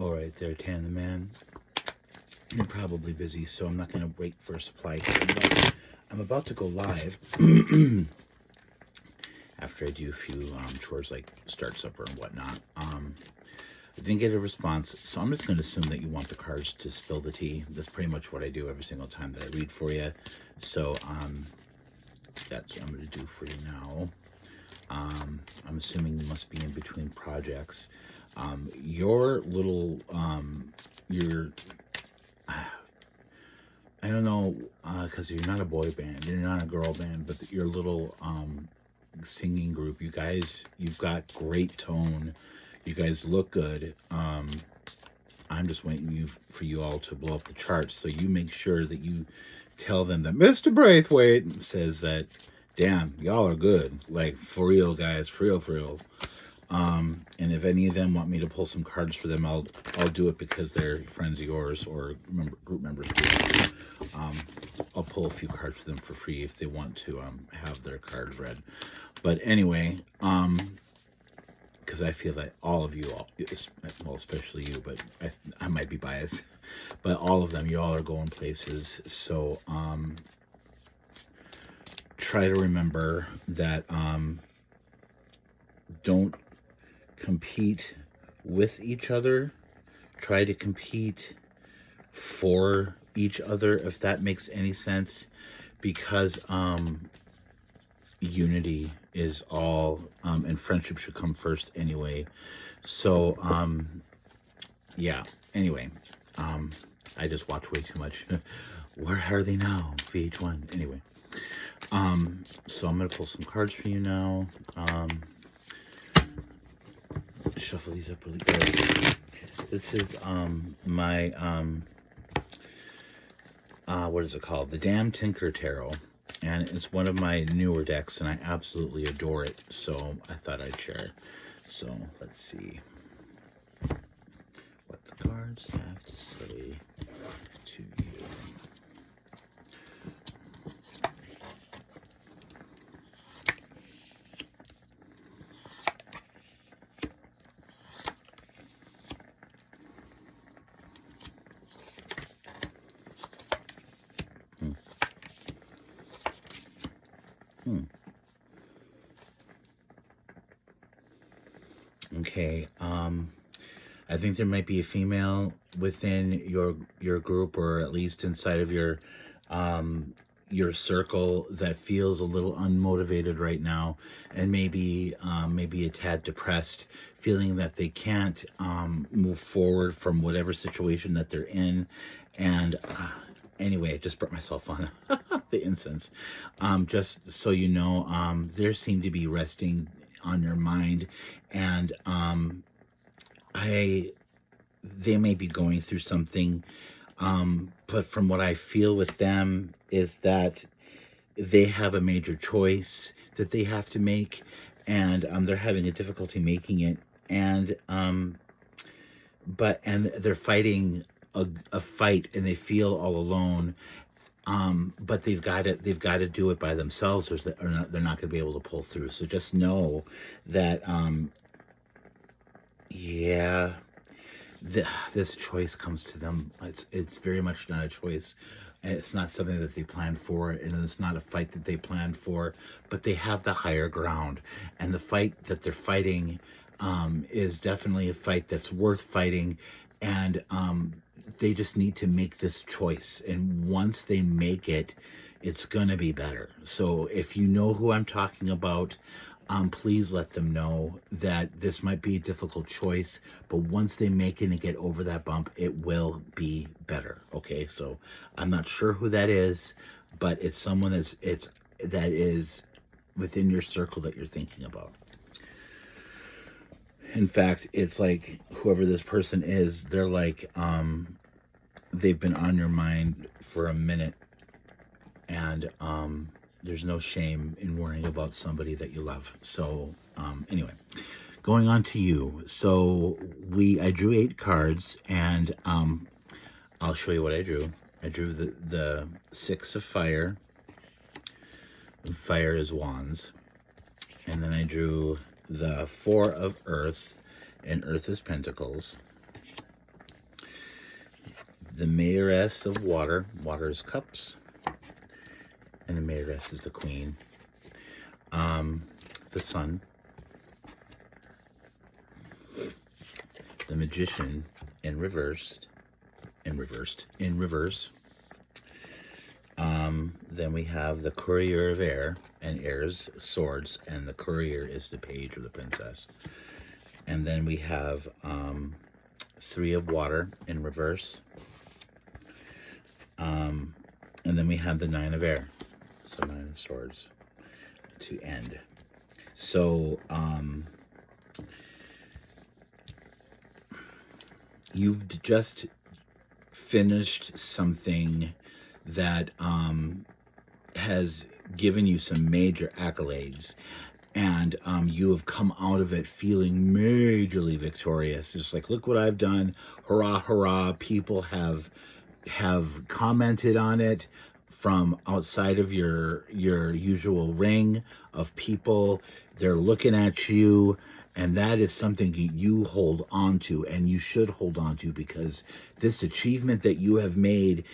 All right there, Tan the Man. You're probably busy, so I'm not going to wait for a supply. I'm about to go live after I do a few chores like start supper and whatnot. I didn't get a response, so I'm just going to assume that you want the cards to spill the tea. That's pretty much what I do every single time that I read for you. So that's what I'm going to do for you now. I'm assuming you must be in between projects. Your little, I don't know, because you're not a boy band, you're not a girl band, but your little singing group, you guys, you've got great tone. You guys look good. I'm just waiting for you all to blow up the charts, so you make sure that you tell them that Mr. Braithwaite says that, damn, y'all are good. Like, for real, guys, for real, for real. And if any of them want me to pull some cards for them, I'll do it because they're friends of yours or group members. I'll pull a few cards for them for free if they want to have their cards read. But anyway, because I feel that all of you, well, especially you, but I might be biased, but all of them, you all are going places. So try to remember that don't compete with each other. Try to compete for each other, if that makes any sense, because unity is all, and friendship should come first anyway. So yeah, anyway, I just watch way too much. Where are they now? VH1. Anyway, so I'm gonna pull some cards for you now. Shuffle these up really good. This is my what is it called? The Damn Tinker Tarot, and it's one of my newer decks, and I absolutely adore it. So I thought I'd share. So let's see what the cards have to say to you. Okay, I think there might be a female within your group, or at least inside of your circle, that feels a little unmotivated right now, and maybe a tad depressed, feeling that they can't move forward from whatever situation that they're in. And anyway, I just burnt myself on the incense. Just so you know, there seem to be resting on your mind, and they may be going through something, but from what I feel with them is that they have a major choice that they have to make, and they're having a difficulty making it, and they're fighting a fight, and they feel all alone. But they've got to do it by themselves, or they're not going to be able to pull through. So just know that, yeah, this choice comes to them. It's very much not a choice. It's not something that they planned for, and it's not a fight that they planned for. But they have the higher ground, and the fight that they're fighting is definitely a fight that's worth fighting, and they just need to make this choice, and once they make it, it's gonna be better. So if you know who I'm talking about, please let them know that this might be a difficult choice, but once they make it and get over that bump, it will be better. Okay, so I'm not sure who that is, but it's someone that is within your circle that you're thinking about. In fact, it's like whoever this person is, they're like, they've been on your mind for a minute, and there's no shame in worrying about somebody that you love. So anyway, going on to you. So I drew 8 cards, and I'll show you what I drew. I drew the 6 of fire. Fire is wands. And then I drew the 4 of earth, and earth is pentacles. the Mayoress of Water. Water is cups. And the Mayoress is the Queen. The Sun. The Magician in reverse. Then we have the Courier of Air, and Air's swords, and the Courier is the page or the princess. And then we have Three of Water in reverse. And then we have the Nine of Air, so Nine of Swords to end. So you've just finished something that has given you some major accolades, and you have come out of it feeling majorly victorious. It's like, look what I've done, hurrah, hurrah. People have commented on it from outside of your usual ring of people. They're looking at you, and that is something you hold on to, and you should hold on to, because this achievement that you have made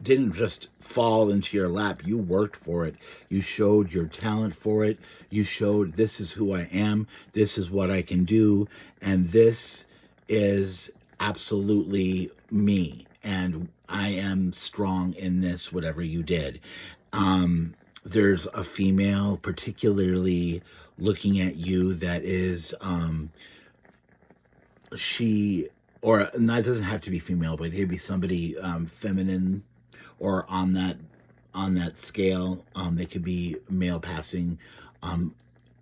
didn't just fall into your lap. You worked for it. You showed your talent for it. You showed, this is who I am. This is what I can do. And this is absolutely me. And I am strong in this, whatever you did. There's a female particularly looking at you that is, or not, it doesn't have to be female, but it could be somebody feminine, or on that scale. They could be male passing.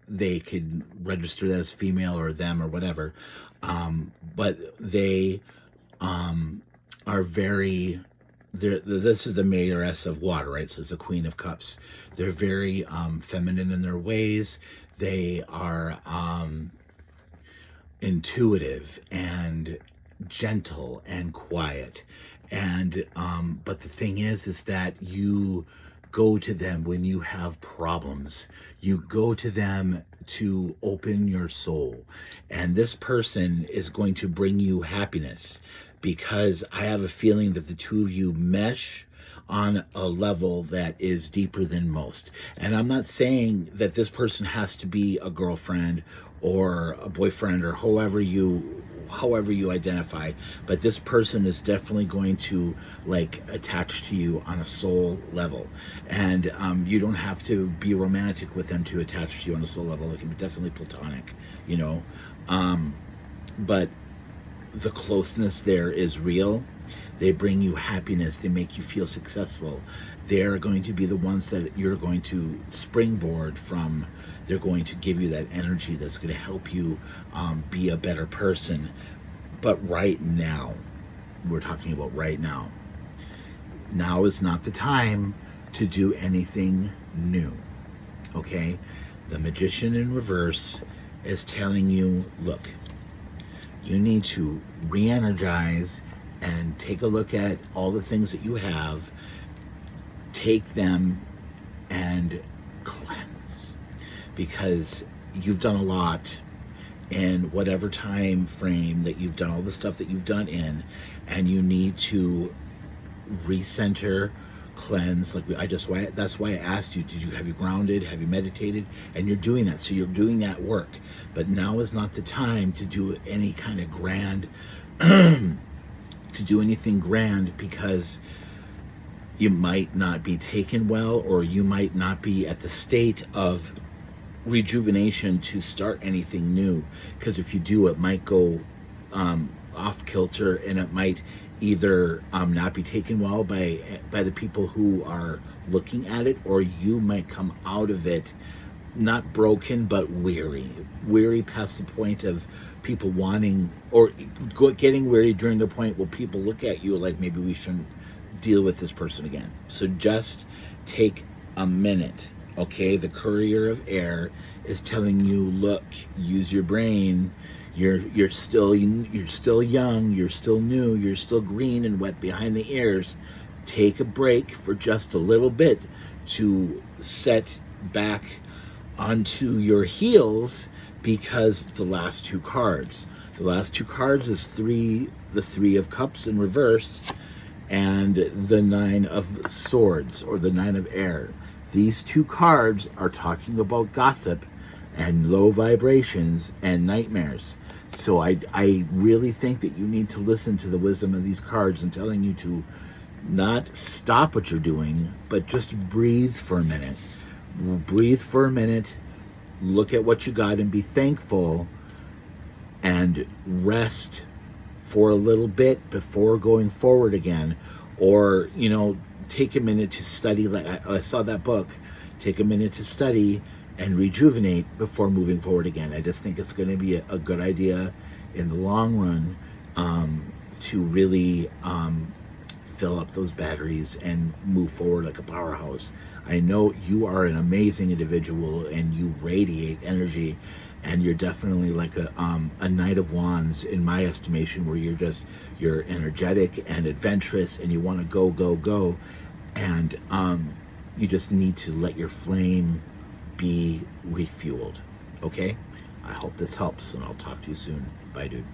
They could register as female or them or whatever. But they are very, this is the Mayoress of Water, right? So it's the Queen of Cups. They're very feminine in their ways. They are intuitive and gentle and quiet. And but the thing is that you go to them when you have problems. You go to them to open your soul. And this person is going to bring you happiness, because I have a feeling that the two of you mesh on a level that is deeper than most. And I'm not saying that this person has to be a girlfriend or a boyfriend or however you identify, but this person is definitely going to attach to you on a soul level. And you don't have to be romantic with them to attach to you on a soul level. It can be definitely platonic, but the closeness there is real. They bring you happiness. They make you feel successful. They're going to be the ones that you're going to springboard from. They're going to give you that energy that's going to help you be a better person. But right now, we're talking about right now. Now is not the time to do anything new, okay? The Magician in reverse is telling you, look, you need to re-energize and take a look at all the things that you have, take them and cleanse, because you've done a lot in whatever time frame that you've done all the stuff that you've done in, and you need to recenter, cleanse. That's why I asked you, have you grounded, have you meditated? And you're doing that, so you're doing that work. But now is not the time to do any kind of grand to do anything grand, because you might not be taken well, or you might not be at the state of rejuvenation to start anything new. Because if you do, it might go off kilter, and it might either not be taken well by the people who are looking at it, or you might come out of it not broken but weary past the point of people wanting, or getting weary during the point where people look at you like, maybe we shouldn't deal with this person again. So just take a minute, okay? The Courier of Air is telling you, look, use your brain. You're still young, you're still new, you're still green and wet behind the ears. Take a break for just a little bit to set back onto your heels, because the last two cards, The last two cards is the Three of Cups in reverse, and the Nine of Swords, or the Nine of Air. These two cards are talking about gossip and low vibrations and nightmares. So I really think that you need to listen to the wisdom of these cards and telling you to not stop what you're doing, but just breathe for a minute. Breathe for a minute, look at what you got and be thankful, and rest for a little bit before going forward again. Or, you know, take a minute to study. Like I saw that book, take a minute to study and rejuvenate before moving forward again. I just think it's going to be a good idea in the long run to really fill up those batteries and move forward like a powerhouse. I know you are an amazing individual and you radiate energy, and you're definitely like a Knight of Wands in my estimation, where you're energetic and adventurous and you want to go, and you just need to let your flame be refueled. Okay, I hope this helps, and I'll talk to you soon. Bye, dude.